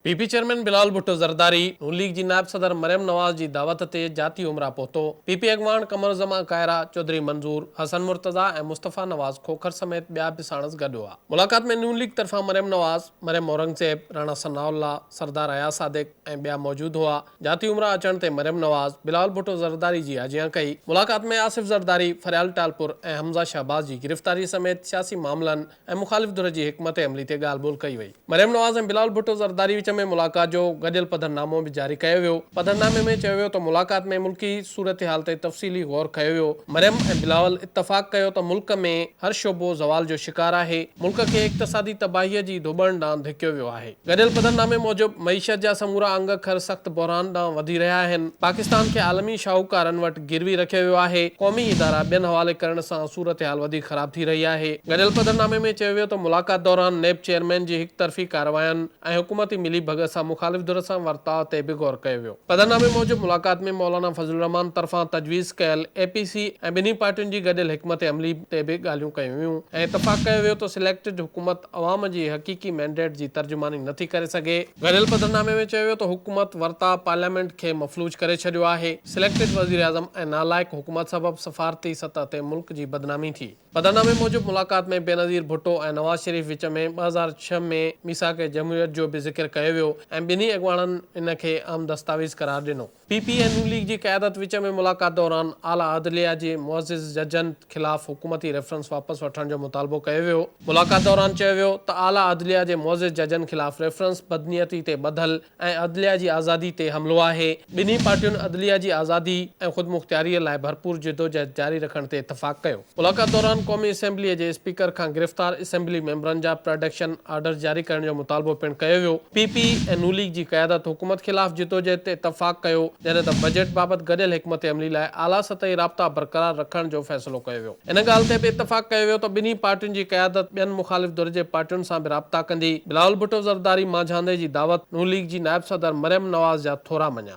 PP chairman Bilawal Bhutto Zardari नून league जी नायब सदर मरियम नवाज़ जी दावत ते जाती उमरा पहुतो। पीपी अगवान कमर जमा कायरा चौधरी मंजूर हसन मुर्तज़ा ऐं मुस्तफ़ा नवाज़ खोखर समेत ॿिया बि साणस गॾु हुआ। मुलाक़ात में नून लीग तरफ़ां मरियम नवाज़, मरियम औरंगज़ेब, राणा सनाउल्ला, सरदार अयाज सादिक ऐं ॿिया मौजूदु हुआ। जाती उमरा अचण ते मरियम नवाज़ बिलावल भुट्टो ज़रदारी जी हाजिया कई। मुलाक़ात में आसिफ ज़रदारी, फरियाल टालपुर ऐं हमज़ा शहबाज़ जी गिरफ़्तारी समेत सियासी मामलनि ऐं मुख़ालिफ़ धुर जी हिकमत अमली ते ॻाल्हि ॿोल कई वई। मरियम नवाज़ ऐं बिलावल भुट्टो ज़रदारी विच में मुलाक़ात जो गॾियल पधरनामो भी जारी कयो वियो। पधरनामे में चयो वियो त मुलाक़ात में मुल्की सूरत हाल ते तफ़सीली गौर कयो वियो। मरियम ऐं बिलावल इत्तफ़ाक़ कयो त मुल्क में हर शोबो ज़वाल जो शिकार आहे। मुल्क खे इक़्तिसादी तबाहीअ जी धोॿण ॾांहुं धिकियो वियो आहे। गॾियल पधरनामे मूजिबि मईशत जा समूरा अंग खर सख़्त बहरान ॾांहुं वधी रहिया आहिनि। पाकिस्तान खे आलमी शाहूकारनि वटि गिरवी रखियो वियो आहे। क़ौमी इदारा ॿियनि हवाले करण सां सूरत हाल वधीक ख़राब थी रही आहे। गॾियल पधरनामे में चयो वियो त मुलाक़ात दौरान नेब चेयरमैन जी हिक तरफ़ी कार्रवायुनि ऐं हुकूमती मिली भगत सां मुख़ालिफ़ धुर सां वर्ताव ते बि गौर कयो वियो। पधरनामे मूजिबि मुलाक़ात में मौलाना फज़लुर रहमान तरफ़ां तजवीज़ कयल एपीसी ऐं ॿिन्ही पार्टियुनि जी गॾियल हिकमत अमली ते बि ॻाल्हियूं कयूं वियूं ऐं इत्तफ़ाक़ कयो वियो त सिलेक्टेड हुकूमत अवाम जी हक़ीक़ी मैंडेट जी तर्जुमानी नथी करे सघे। गॾियल पधरनामे में चयो वियो त हुकूमत वर्ता पार्लियामेंट खे मफ़लूज करे छॾियो आहे। सिलेक्टेड वज़ीर आज़म ऐं नालाइक हुकूमत सबबि सफ़ारती सतह ते मुल्क जी बदनामी थी। पधरनामे मूजिबि मुलाक़ात में बेनज़ीर भुट्टो ऐं नवाज़ शरीफ़ विच में 2006 में मीसाक जमहूरियत जो बि ज़िक्र कयो वियो ऐं ॿिन्ही अॻवाननि इन खे आम दस्तावेज़ करार ॾिनो। पीपी ऐं नून लीग जी क़यादत विच में मुलाक़ात दौरान आला अदलिया जे मुअज़्ज़िज़ जजनि ख़िलाफ़ हुकूमती रेफरेंस वापसि वठण जो मुतालबो कयो वियो। मुलाक़ात दौरान चयो वियो त आला अदलिया जे मुअज़्ज़िज़ जजनि ख़िलाफ़ रेफरेंस बदनीयती ते ॿधल ऐं अदलिया जी आज़ादी ते हमिलो आहे। ॿिन्ही पार्टियुनि अदलिया जी आज़ादी ऐं ख़ुदमुख़्तियारीअ लाइ भरपूर जिदोजहद जारी रखण ते इत्तफ़ाक़ कयो। मुलाक़ात दौरान क़ौमी असेंबलीअ जे स्पीकर खां गिरफ़्तार असेंबली मेंबरनि जा प्रोटेक्शन आर्डर जारी करण जो मुतालबो पिणु कयो वियो। पीपी ऐं नून लीग जी क़यादत हुकूमत ख़िलाफ़ जिदोजहद ते इत्तफ़ाक़ कयो जॾहिं त बजट बाबति गॾियल हिकमत अमली लाइ आला सतही राब्ता बरक़रार रखण जो फ़ैसिलो कयो वियो। इन ॻाल्हि ते बि इत्तफ़ाक़ कयो वियो त ॿिन्ही पार्टियुनि जी क़यादत ॿियनि मुख़ालिफ़ धुर जे पार्टियुनि सां बि राब्ता कंदी। बिलावल भुट्टो ज़रदारी मांझांदे जी दावत नून लीग जी नायब सदर मरियम नवाज़ जा थोरा मञा।